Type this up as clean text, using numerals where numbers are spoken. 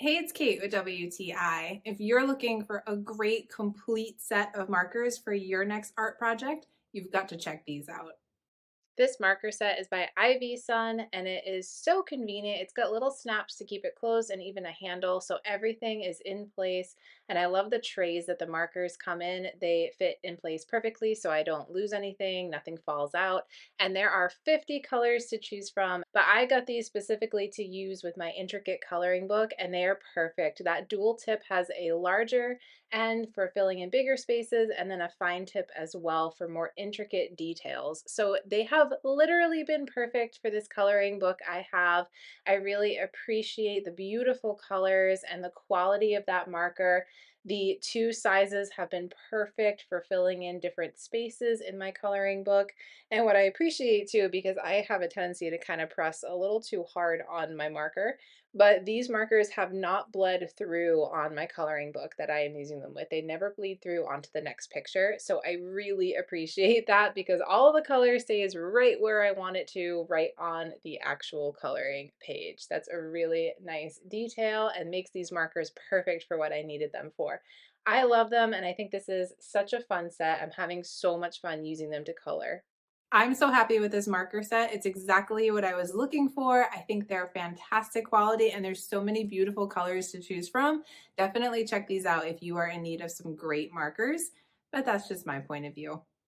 Hey, it's Kate with WTI. If you're looking for a great complete set of markers for your next art project, you've got to check these out. This marker set is by IVSUN and it is so convenient. It's got little snaps to keep it closed and even a handle, so everything is in place. And I love the trays that the markers come in. They fit in place perfectly so I don't lose anything, nothing falls out. And there are 50 colors to choose from, but I got these specifically to use with my intricate coloring book and they are perfect. That dual tip has a larger end for filling in bigger spaces, and then a fine tip as well for more intricate details. So they have literally been perfect for this coloring book I have. I really appreciate the beautiful colors and the quality of that marker. The two sizes have been perfect for filling in different spaces in my coloring book. And what I appreciate too, because I have a tendency to kind of press a little too hard on my marker, but these markers have not bled through on my coloring book that I am using them with. They never bleed through onto the next picture. So I really appreciate that because all the color stays right where I want it to, right on the actual coloring page. That's a really nice detail and makes these markers perfect for what I needed them for. I love them and I think this is such a fun set. I'm having so much fun using them to color. I'm so happy with this marker set. It's exactly what I was looking for. I think they're fantastic quality and there's so many beautiful colors to choose from. Definitely check these out if you are in need of some great markers, but that's just my point of view.